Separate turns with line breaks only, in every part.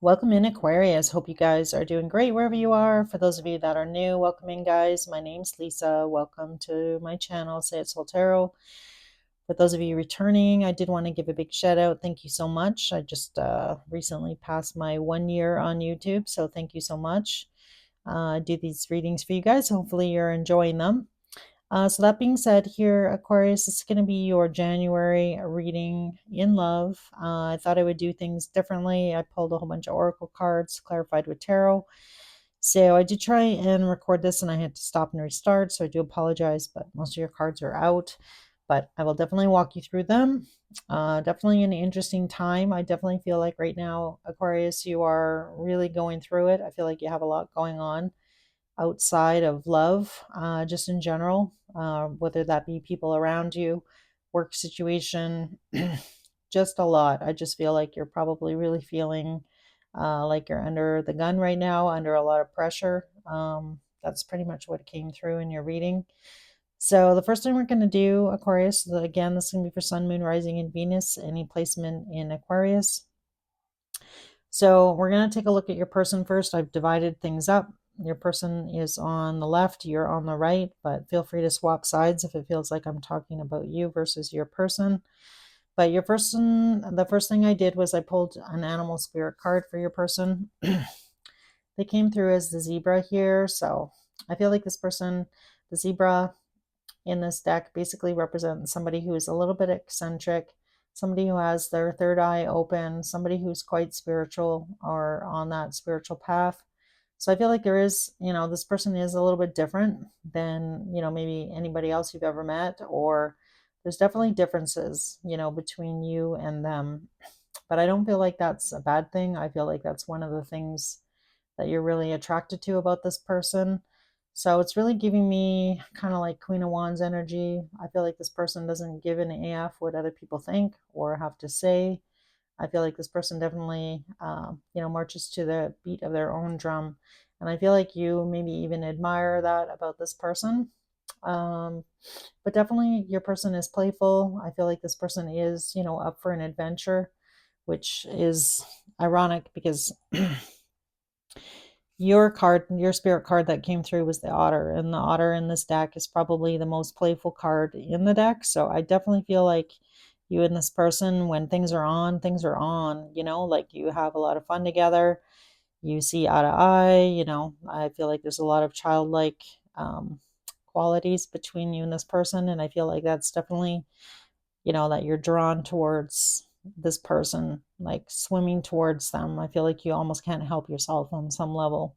Welcome in, Aquarius. Hope you guys are doing great wherever you are. For those of you that are new, welcome in, guys. My name's Lisa. Welcome to my channel, Say It Soul Tarot. For those of you returning, I did want to give a big shout out. Thank you so much. I just recently passed my 1 year on YouTube, so thank you so much. I do these readings for you guys. Hopefully, you're enjoying them. So that being said, here, Aquarius, this is going to be your January reading in love. I thought I would do things differently. I pulled a whole bunch of oracle cards, clarified with tarot. So I did try and record this and I had to stop and restart. So I do apologize, but most of your cards are out. But I will definitely walk you through them. Definitely an interesting time. I definitely feel like right now, Aquarius, you are really going through it. I feel like you have a lot going on outside of love, just in general, whether that be people around you, work situation, just a lot. I just feel like you're probably really feeling like you're under the gun right now, under a lot of pressure. That's pretty much what came through in your reading. So the first thing we're going to do, Aquarius, again, this is going to be for Sun, Moon, Rising, and Venus, any placement in Aquarius. So we're going to take a look at your person first. I've divided things up. Your person is on the left, you're on the right, but feel free to swap sides if it feels like I'm talking about you versus your person. But your person, the first thing I did was I pulled an animal spirit card for your person. They came through as the zebra here. So I feel like this person, the zebra in this deck, basically represents somebody who is a little bit eccentric, somebody who has their third eye open, somebody who's quite spiritual or on that spiritual path. So I feel like there is, this person is a little bit different than, maybe anybody else you've ever met, or there's definitely differences, between you and them. But I don't feel like that's a bad thing. I feel like that's one of the things that you're really attracted to about this person. So it's really giving me kind of like Queen of Wands energy. I feel like this person doesn't give an AF what other people think or have to say. I feel like this person definitely, marches to the beat of their own drum. And I feel like you maybe even admire that about this person. Um, but definitely your person is playful. I feel like this person is, up for an adventure, which is ironic because your spirit card that came through was the otter, and the otter in this deck is probably the most playful card in the deck. So I definitely feel like you and this person, when things are on, like you have a lot of fun together. You see eye to eye, I feel like there's a lot of childlike qualities between you and this person. And I feel like that's definitely, that you're drawn towards this person, like swimming towards them. I feel like you almost can't help yourself on some level,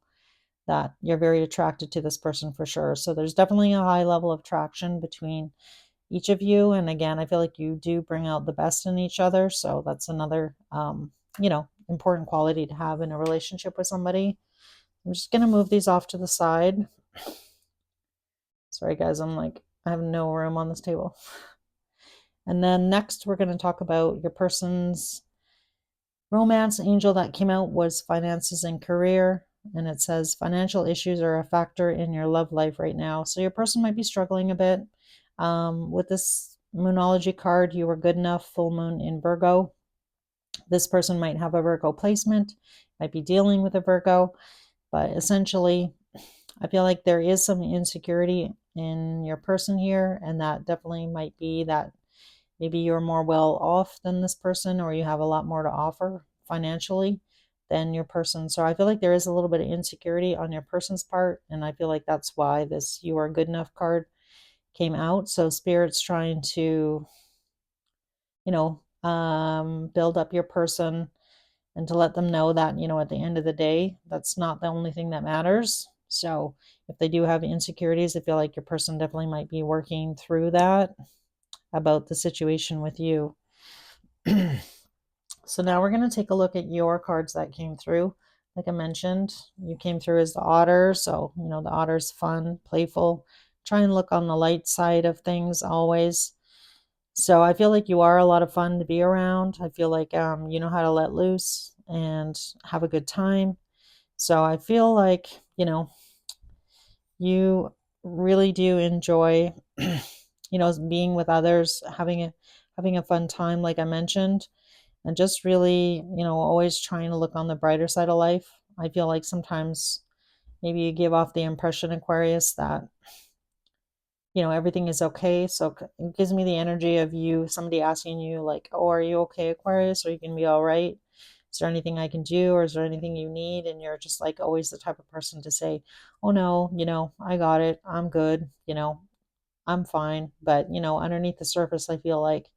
that you're very attracted to this person for sure. So there's definitely a high level of attraction between each of you. And again, I feel like you do bring out the best in each other. So that's another, important quality to have in a relationship with somebody. I'm just going to move these off to the side. Sorry, guys, I have no room on this table. And then next, we're going to talk about your person's romance angel that came out was finances and career. And it says financial issues are a factor in your love life right now. So your person might be struggling a bit. With this Moonology card, you were good enough, full moon in Virgo. This person might have a Virgo placement, might be dealing with a Virgo, but essentially, I feel like there is some insecurity in your person here, and that definitely might be that maybe you're more well off than this person, or you have a lot more to offer financially than your person. So I feel like there is a little bit of insecurity on your person's part, and I feel like that's why this you are good enough card came out. So spirit's trying to, build up your person and to let them know that, at the end of the day, that's not the only thing that matters. So if they do have insecurities, I feel like your person definitely might be working through that about the situation with you. So now we're going to take a look at your cards that came through. Like I mentioned, you came through as the otter. So, the otter's fun, playful. Try and look on the light side of things always. So I feel like you are a lot of fun to be around. I feel like you know how to let loose and have a good time. So I feel like, you really do enjoy, being with others, having a fun time, like I mentioned. and just really, always trying to look on the brighter side of life. I feel like sometimes maybe you give off the impression, Aquarius, that everything is okay. So it gives me the energy of somebody asking you like, oh, are you okay, Aquarius? Are you gonna be all right? Is there anything I can do, or is there anything you need? And you're just like always the type of person to say, oh no, I got it, I'm good, I'm fine. But underneath the surface, I feel like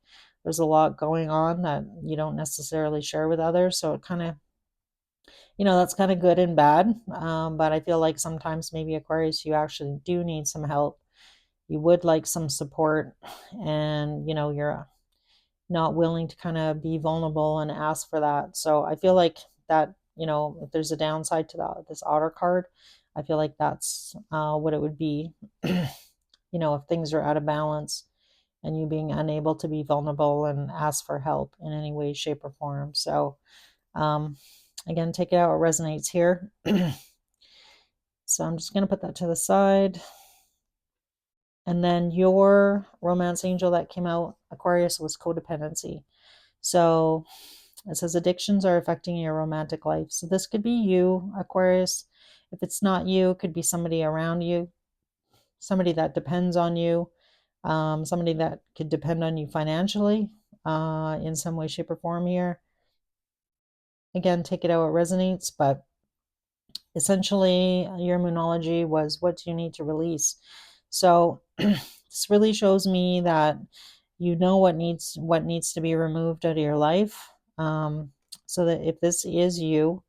there's a lot going on that you don't necessarily share with others. So it kind of, that's kind of good and bad. But I feel like sometimes maybe, Aquarius, you actually do need some help. You would like some support, and you're not willing to kind of be vulnerable and ask for that. So I feel like that, if there's a downside to this otter card, I feel like that's what it would be. If things are out of balance and you being unable to be vulnerable and ask for help in any way, shape, or form. So um, again, take it out what resonates here. So I'm just going to put that to the side. And then your romance angel that came out, Aquarius, was codependency. So it says addictions are affecting your romantic life. So this could be you, Aquarius. If it's not you, it could be somebody around you, somebody that depends on you, somebody that could depend on you financially in some way, shape, or form here. Again, take it out, it resonates, but essentially your moonology was what do you need to release. So this really shows me that what needs to be removed out of your life, so that if this is you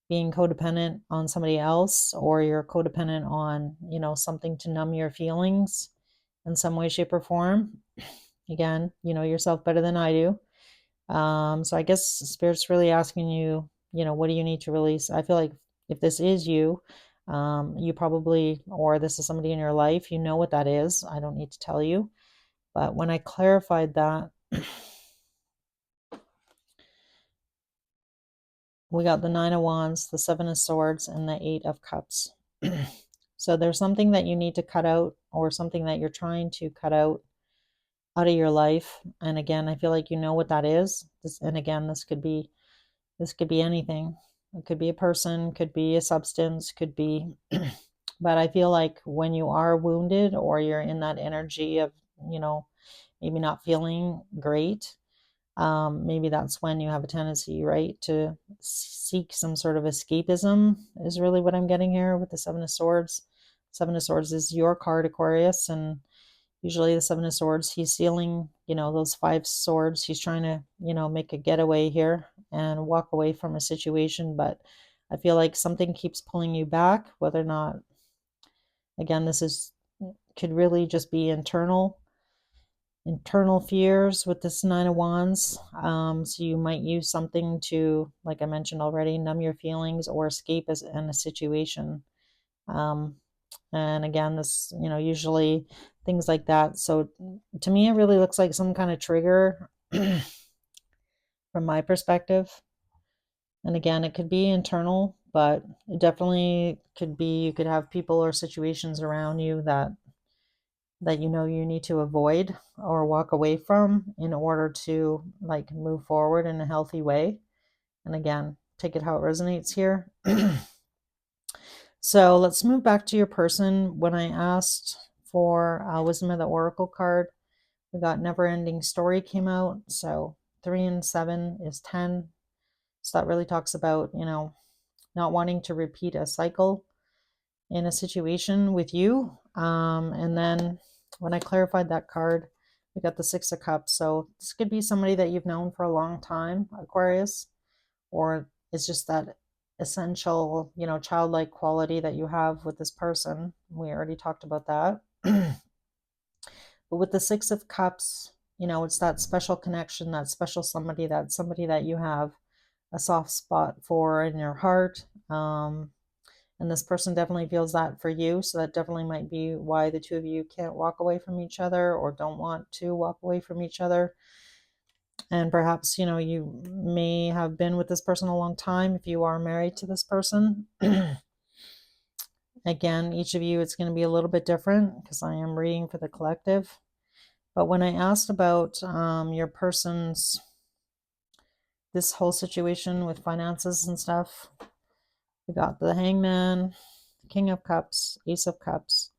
being codependent on somebody else, or you're codependent on something to numb your feelings in some way, shape, or form, again, you know yourself better than I do. So I guess Spirit's really asking you, what do you need to release? I feel like if this is you, you probably, or this is somebody in your life, you know what that is. I don't need to tell you. But when I clarified that, we got the Nine of Wands, the Seven of Swords, and the Eight of Cups. So there's something that you need to cut out, or something that you're trying to cut out of your life. And again, I feel like you know what that is. And again, this could be anything. It could be a person, could be a substance, could be but I feel like when you are wounded, or you're in that energy of, maybe not feeling great, maybe that's when you have a tendency, right, to seek some sort of escapism, is really what I'm getting here with the Seven of Swords. Seven of Swords is your card, Aquarius, and usually the Seven of Swords, he's sealing, those five swords. He's trying to, make a getaway here and walk away from a situation. But I feel like something keeps pulling you back, whether or not, again, could really just be internal fears with this Nine of Wands. So you might use something to, like I mentioned already, numb your feelings or escape in a situation. And again, this, usually things like that. So to me, it really looks like some kind of trigger from my perspective. And again, it could be internal, but it definitely could be, you could have people or situations around you that you need to avoid or walk away from in order to like move forward in a healthy way. And again, take it how it resonates here. So let's move back to your person. When I asked for Wisdom of the Oracle card, we got Never Ending Story came out. So 3 and 7 is 10. So that really talks about, not wanting to repeat a cycle in a situation with you. And then when I clarified that card, we got the Six of Cups. So this could be somebody that you've known for a long time, Aquarius, or it's just that essential, childlike quality that you have with this person. We already talked about that. But with the Six of Cups, it's that special connection, that special somebody, that you have a soft spot for in your heart. And this person definitely feels that for you. So that definitely might be why the two of you can't walk away from each other, or don't want to walk away from each other. And perhaps, you may have been with this person a long time if you are married to this person. Again, each of you, it's going to be a little bit different because I am reading for the collective. But when I asked about your person's this whole situation with finances and stuff. We got the Hangman, King of Cups, Ace of Cups,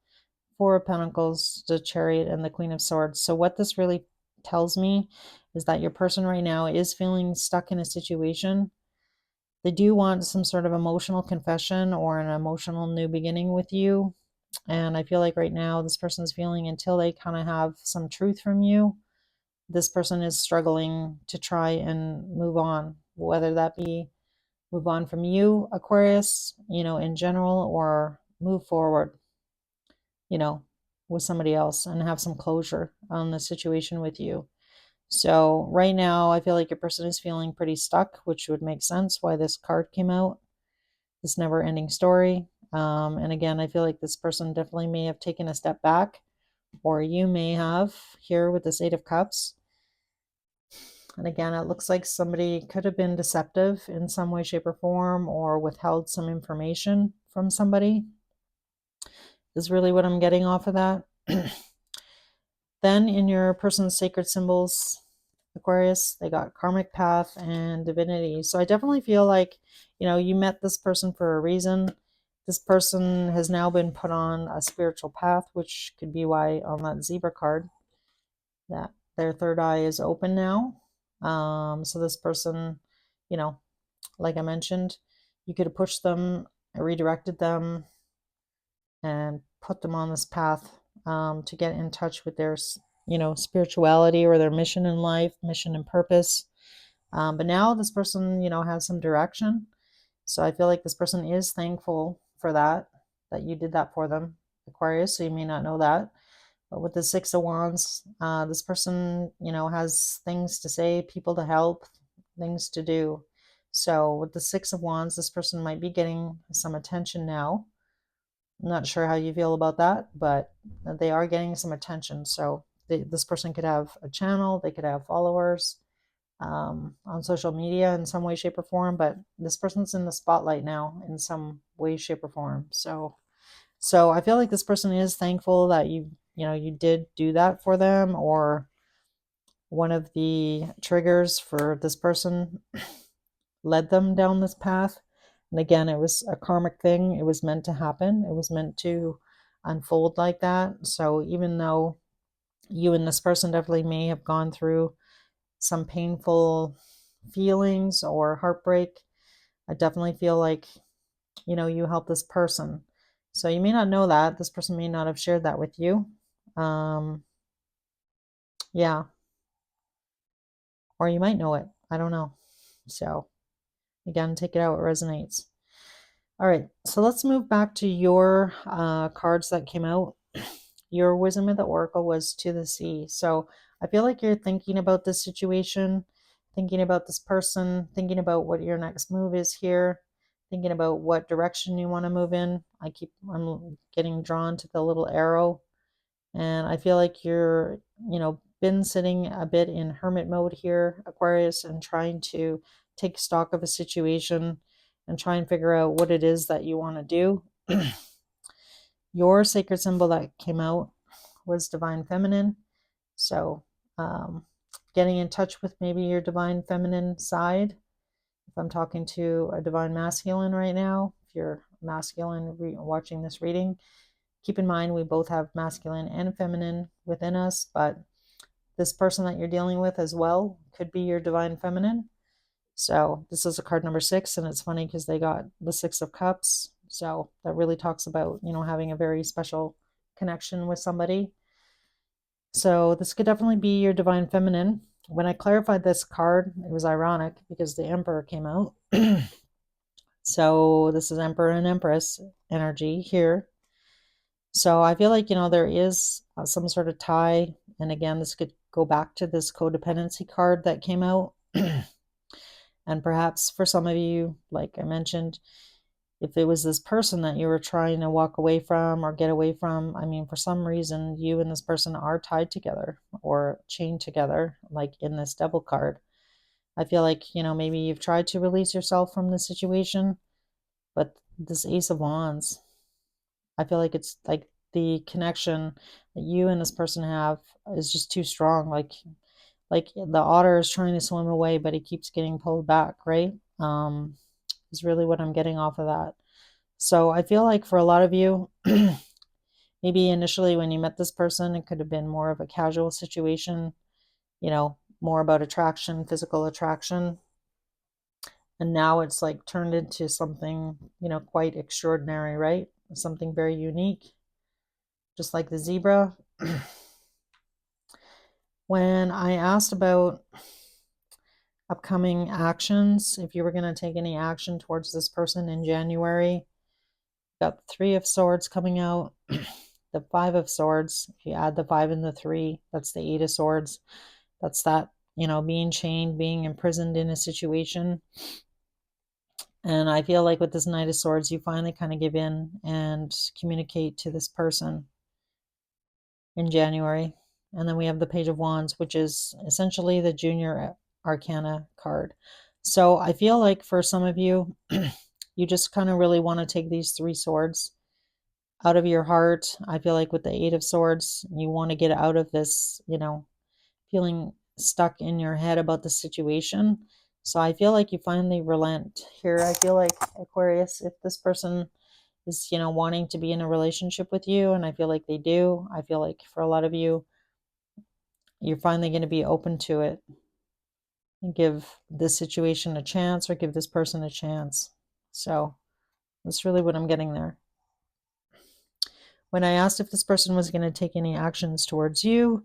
Four of Pentacles, the Chariot, and the Queen of Swords. So what this really tells me is that your person right now is feeling stuck in a situation. They do want some sort of emotional confession or an emotional new beginning with you. And I feel like right now this person's feeling until they kind of have some truth from you, this person is struggling to try and move on, whether that be move on from you, Aquarius, in general, or move forward, you know, with somebody else and have some closure on the situation with you. So right now, I feel like your person is feeling pretty stuck, which would make sense why this card came out, this never ending story. And again, I feel like this person definitely may have taken a step back, or you may have here with this Eight of Cups. And again, it looks like somebody could have been deceptive in some way, shape, or form, or withheld some information from somebody, is really what I'm getting off of that. Then in your person's sacred symbols, Aquarius, they got karmic path and divinity. So I definitely feel like, you met this person for a reason. This person has now been put on a spiritual path, which could be why on that zebra card that their third eye is open now. So this person, you know, like I mentioned, you could have pushed them, redirected them, and put them on this path to get in touch with their, spirituality or their mission in life, mission and purpose. But now this person, has some direction. So I feel like this person is thankful for that you did that for them, Aquarius. So you may not know that. But with the Six of Wands, this person, has things to say, people to help, things to do. So with the Six of Wands, this person might be getting some attention now. I'm not sure how you feel about that, but they are getting some attention. So this person could have a channel, they could have followers on social media in some way, shape, or form. But this person's in the spotlight now in some way, shape, or form. So I feel like this person is thankful that you did do that for them, or one of the triggers for this person led them down this path. And again, it was a karmic thing. It was meant to happen. It was meant to unfold like that. So even though you and this person definitely may have gone through some painful feelings or heartbreak, I definitely feel like, you helped this person. So you may not know that. This person may not have shared that with you. Yeah. Or you might know it. I don't know. So again, take it how it resonates. All right, so let's move back to your cards that came out. Your wisdom of the oracle was to the sea. So I feel like you're thinking about this situation, thinking about this person, thinking about what your next move is here, thinking about what direction you want to move in. I'm getting drawn to the little arrow, and I feel like you're, been sitting a bit in hermit mode here, Aquarius, and trying to take stock of a situation and try and figure out what it is that you want to do. Your sacred symbol that came out was divine feminine. So, getting in touch with maybe your divine feminine side. If I'm talking to a divine masculine right now, if you're masculine watching this reading, keep in mind we both have masculine and feminine within us, but this person that you're dealing with as well could be your divine feminine. So this is a card number 6, and it's funny because they got the 6 of Cups. So that really talks about, having a very special connection with somebody. So this could definitely be your divine feminine. When I clarified this card, it was ironic because the Emperor came out. So this is Emperor and Empress energy here. So I feel like, there is some sort of tie. And again, this could go back to this codependency card that came out. And perhaps for some of you, like I mentioned, if it was this person that you were trying to walk away from or get away from, I mean, for some reason, you and this person are tied together or chained together, like in this devil card. I feel like, maybe you've tried to release yourself from the situation, but this Ace of Wands, I feel like it's like the connection that you and this person have is just too strong. Like like the otter is trying to swim away, but he keeps getting pulled back, right? Is really what I'm getting off of that. So I feel like for a lot of you, maybe initially when you met this person, it could have been more of a casual situation, more about attraction, physical attraction. And now it's like turned into something, quite extraordinary, right? Something very unique, just like the zebra. When I asked about upcoming actions, if you were going to take any action towards this person in January, got the Three of Swords coming out, the Five of Swords. If you add the 5 and the 3, that's the Eight of Swords. That's that, being chained, being imprisoned in a situation. And I feel like with this Knight of Swords, you finally kind of give in and communicate to this person in January. And then we have the Page of Wands, which is essentially the Junior Arcana card. So I feel like for some of you, you just kind of really want to take these 3 swords out of your heart. I feel like with the Eight of Swords, you want to get out of this, feeling stuck in your head about the situation. So I feel like you finally relent here. I feel like, Aquarius, if this person is, wanting to be in a relationship with you, and I feel like they do, I feel like for a lot of you, you're finally going to be open to it and give this situation a chance, or give this person a chance. So that's really what I'm getting there. When I asked if this person was going to take any actions towards you,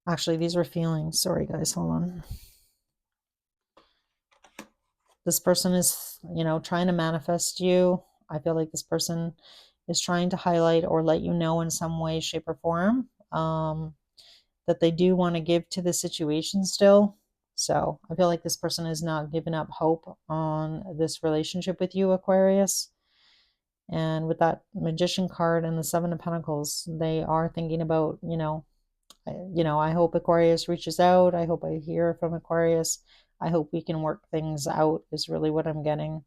actually, these were feelings. Sorry, guys, hold on. This person is, trying to manifest you. I feel like this person is trying to highlight or let you know in some way, shape, or form that they do want to give to the situation still. So I feel like this person has not given up hope on this relationship with you, Aquarius. And with that Magician card and the Seven of Pentacles, they are thinking about, I hope Aquarius reaches out. I hope I hear from Aquarius. I hope we can work things out, is really what I'm getting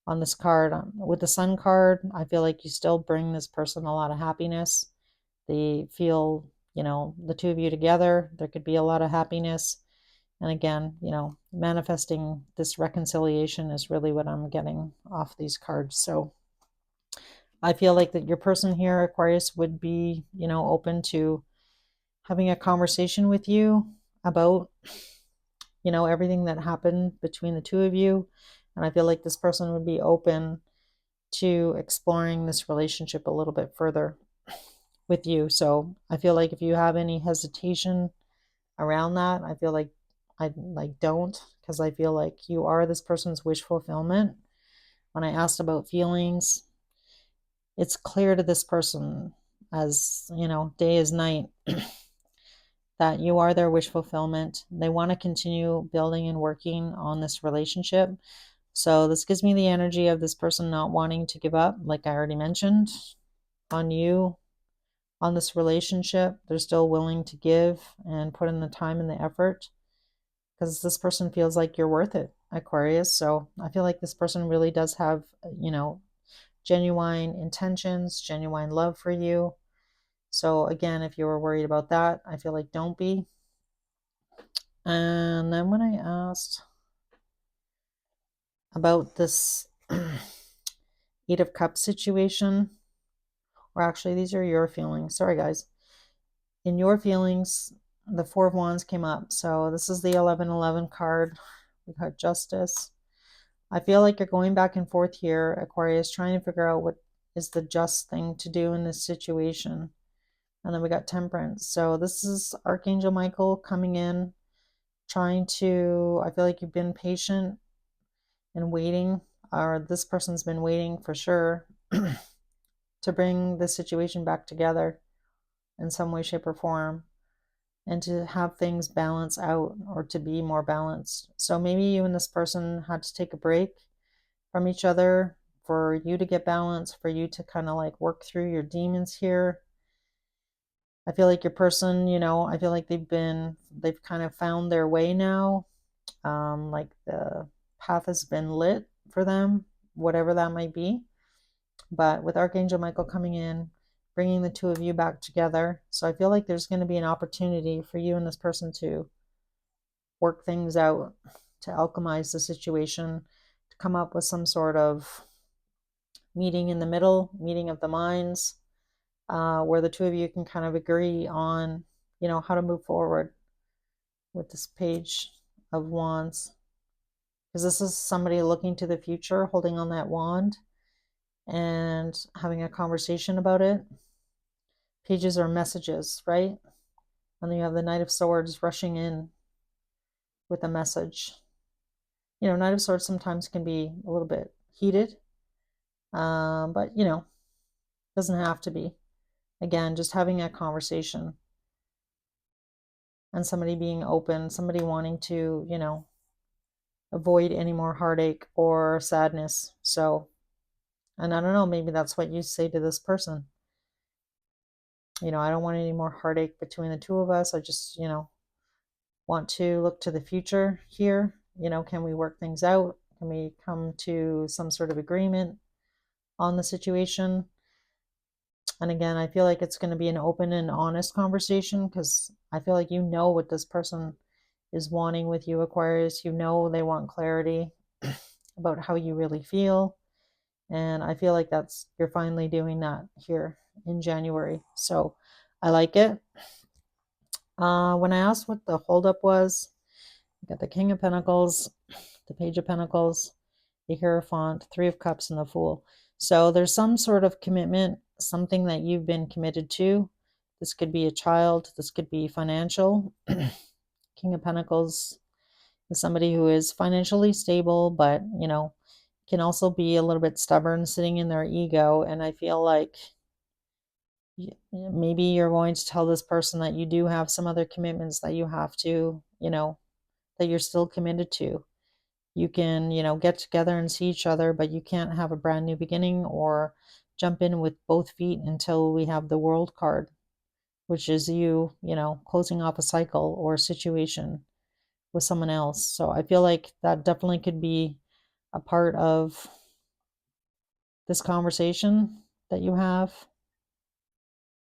on this card. With the Sun card, I feel like you still bring this person a lot of happiness. They feel, the two of you together, there could be a lot of happiness. And again, manifesting this reconciliation is really what I'm getting off these cards. So I feel like that your person here, Aquarius, would be, open to having a conversation with you about, everything that happened between the two of you. And I feel like this person would be open to exploring this relationship a little bit further with you. So I feel like if you have any hesitation around that, I feel like I don't, because I feel like you are this person's wish fulfillment. When I asked about feelings, it's clear to this person as, day is night, that you are their wish fulfillment. They want to continue building and working on this relationship. So this gives me the energy of this person not wanting to give up, like I already mentioned, on you, on this relationship. They're still willing to give and put in the time and the effort, because this person feels like you're worth it, Aquarius. So I feel like this person really does have, genuine intentions, genuine love for you. So again, if you were worried about that, I feel like don't be. And then when I asked about this Eight of Cups situation, or actually these are your feelings. Sorry, guys. In your feelings, the Four of Wands came up. So this is the 1111 card. We got Justice. I feel like you're going back and forth here, Aquarius, trying to figure out what is the just thing to do in this situation. And then we got Temperance. So this is Archangel Michael coming in, trying to, I feel like you've been patient and waiting, or this person's been waiting for sure, to bring the situation back together in some way, shape, or form, and to have things balance out, or to be more balanced. So maybe you and this person had to take a break from each other for you to get balanced, for you to kind of like work through your demons here. I feel like your person, I feel like they've kind of found their way now. Like the path has been lit for them, whatever that might be. But with Archangel Michael coming in, bringing the two of you back together. So I feel like there's going to be an opportunity for you and this person to work things out, to alchemize the situation, to come up with some sort of meeting in the middle, meeting of the minds, where the two of you can kind of agree on, how to move forward with this Page of Wands. Because this is somebody looking to the future, holding on that wand and having a conversation about it. Pages are messages, right? And then you have the Knight of Swords rushing in with a message. Knight of Swords sometimes can be a little bit heated, but doesn't have to be. Again, just having a conversation and somebody being open, somebody wanting to, avoid any more heartache or sadness. So, and I don't know, maybe that's what you say to this person. I don't want any more heartache between the two of us. I just, want to look to the future here. Can we work things out? Can we come to some sort of agreement on the situation? And again, I feel like it's going to be an open and honest conversation, because I feel like what this person is wanting with you, Aquarius. They want clarity about how you really feel. And I feel like you're finally doing that here in January. So I like it. When I asked what the holdup was, you got the King of Pentacles, the Page of Pentacles, the Hierophant, Three of Cups, and the Fool. So there's some sort of commitment, something that you've been committed to. This could be a child. This could be financial. King of Pentacles is somebody who is financially stable, but, can also be a little bit stubborn, sitting in their ego. And I feel like maybe you're going to tell this person that you do have some other commitments that you have to, that you're still committed to. You can, get together and see each other, but you can't have a brand new beginning or jump in with both feet until we have the World card, which is you, closing off a cycle or a situation with someone else. So I feel like that definitely could be a part of this conversation that you have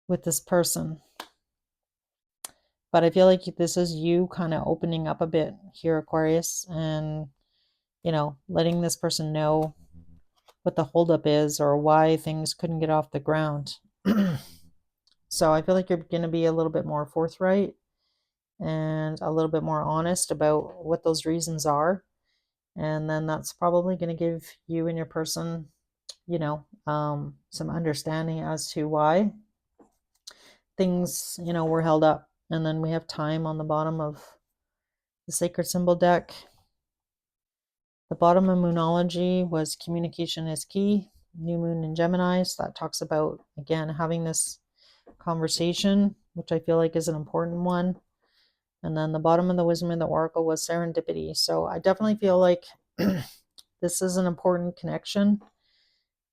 with this person. But I feel like this is you kind of opening up a bit here, Aquarius, and, letting this person know what the holdup is or why things couldn't get off the ground. So I feel like you're going to be a little bit more forthright and a little bit more honest about what those reasons are. And then that's probably going to give you and your person, some understanding as to why things, were held up. And then we have Time on the bottom of the Sacred Symbol deck. The bottom of Moonology was communication is key. New Moon in Gemini. So that talks about, again, having this conversation, which I feel like is an important one. And then the bottom of the Wisdom in the Oracle was serendipity. So I definitely feel like this is an important connection.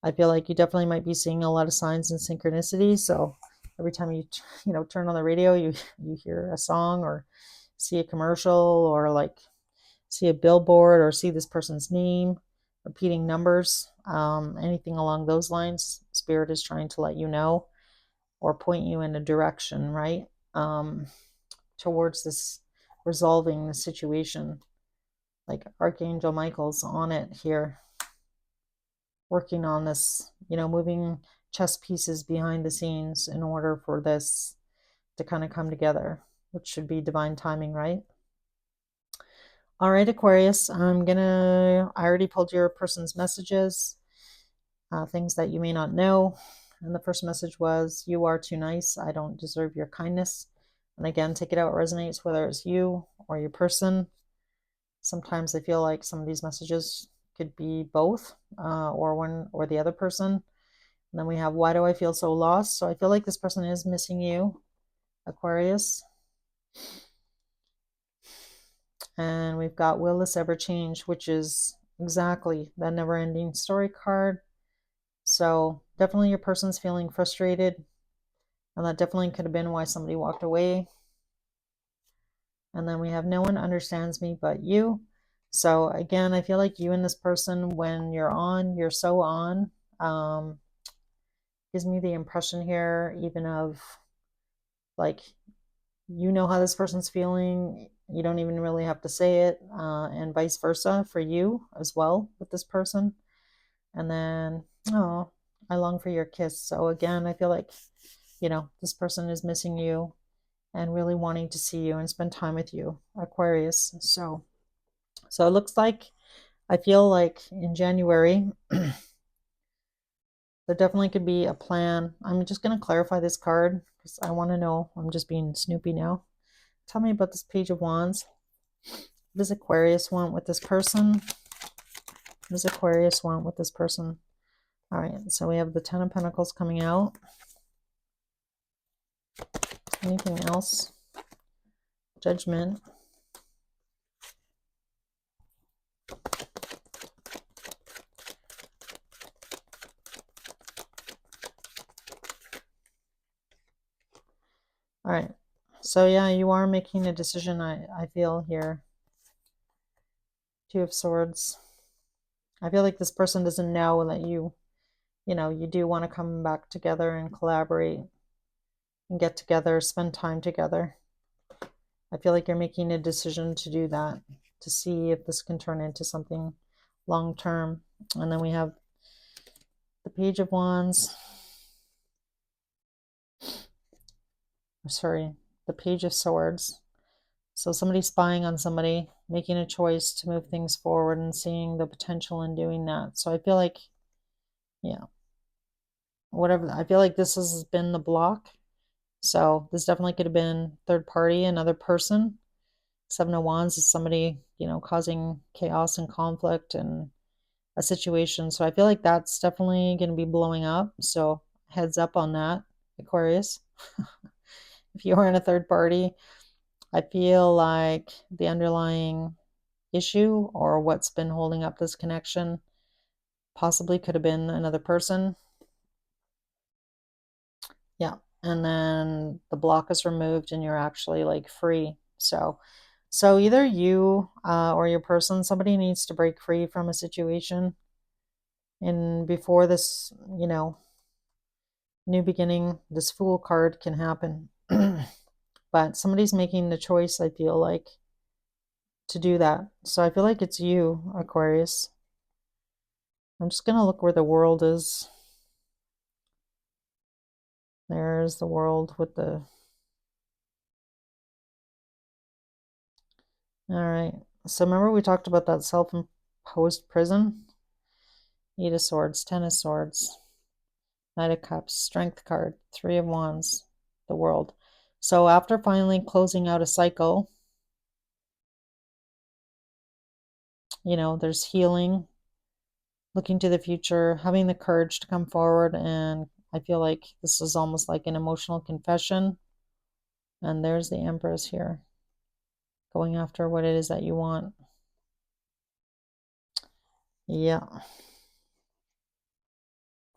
I feel like you definitely might be seeing a lot of signs and synchronicity. So every time you turn on the radio, you hear a song or see a commercial or like see a billboard or see this person's name, repeating numbers, anything along those lines. Spirit is trying to let you know or point you in a direction, right? Towards this resolving the situation. Like Archangel Michael's on it here, working on this, moving chess pieces behind the scenes in order for this to kind of come together, which should be divine timing, right? All right, Aquarius, I already pulled your person's messages, things that you may not know. And the first message was, you are too nice. I don't deserve your kindness. And again, take it out, it resonates, whether it's you or your person. Sometimes I feel like some of these messages could be both, or one or the other person. And then we have, why do I feel so lost? So I feel like this person is missing you, Aquarius. And we've got, will this ever change? Which is exactly the never-ending story card. So definitely your person's feeling frustrated. And that definitely could have been why somebody walked away. And then we have, no one understands me but you. So again, I feel like you and this person, when you're on, you're so on. gives me the impression here even of like, you know how this person's feeling. You don't even really have to say it, and vice versa for you as well with this person. And then, oh, I long for your kiss. So again, I feel like, this person is missing you and really wanting to see you and spend time with you, Aquarius. So it looks like, I feel like in January, there definitely could be a plan. I'm just going to clarify this card because I want to know. I'm just being snoopy now. Tell me about this Page of Wands. What does Aquarius want with this person? What does Aquarius want with this person? All right, so we have the Ten of Pentacles coming out. Anything else? Judgment. All right, so yeah, you are making a decision, I feel here. Two of Swords. I feel like this person doesn't know that you do want to come back together and collaborate and get together, spend time together. I feel like you're making a decision to do that, to see if this can turn into something long term. And then we have the Page of Wands. Sorry, the Page of Swords. So somebody's spying on somebody, making a choice to move things forward and seeing the potential in doing that. So I feel like, yeah, whatever. I feel like this has been the block. So this definitely could have been third party, another person. Seven of Wands is somebody, causing chaos and conflict and a situation. So I feel like that's definitely going to be blowing up. So heads up on that, Aquarius. If you are in a third party, I feel like the underlying issue or what's been holding up this connection possibly could have been another person. Yeah. And then the block is removed and you're actually like free. So either you or your person, somebody needs to break free from a situation. And before this, new beginning, this Fool card can happen. But somebody's making the choice, I feel like, to do that. So I feel like it's you, Aquarius. I'm just going to look where the World is. There's the World with the... All right. So remember we talked about that self-imposed prison? Eight of Swords, Ten of Swords, Knight of Cups, Strength card, Three of Wands, the World. So after finally closing out a cycle, there's healing, looking to the future, having the courage to come forward. And I feel like this is almost like an emotional confession. And there's the Empress here, going after what it is that you want. Yeah.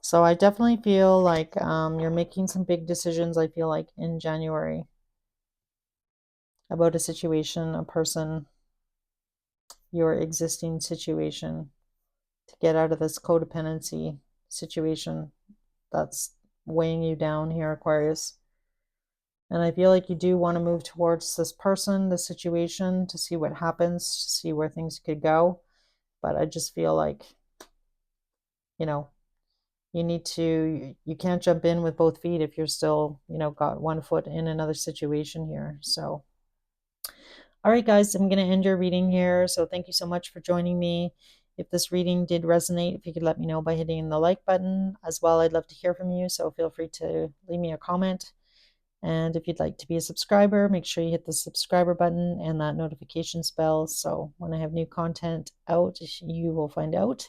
So I definitely feel like you're making some big decisions, I feel like, in January about a situation, a person, your existing situation, to get out of this codependency situation that's weighing you down here, Aquarius. And I feel like you do want to move towards this person, this situation, to see what happens, to see where things could go. But I just feel like, you can't jump in with both feet if you're still, got one foot in another situation here. So, all right, guys, I'm going to end your reading here. So thank you so much for joining me. If this reading did resonate, if you could let me know by hitting the like button as well, I'd love to hear from you. So feel free to leave me a comment. And if you'd like to be a subscriber, make sure you hit the subscriber button and that notifications bell. So when I have new content out, you will find out.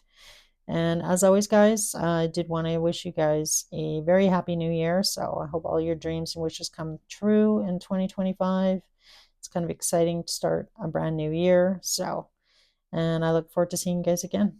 And as always, guys, I did want to wish you guys a very happy new year. So I hope all your dreams and wishes come true in 2025. It's kind of exciting to start a brand new year. So, and I look forward to seeing you guys again.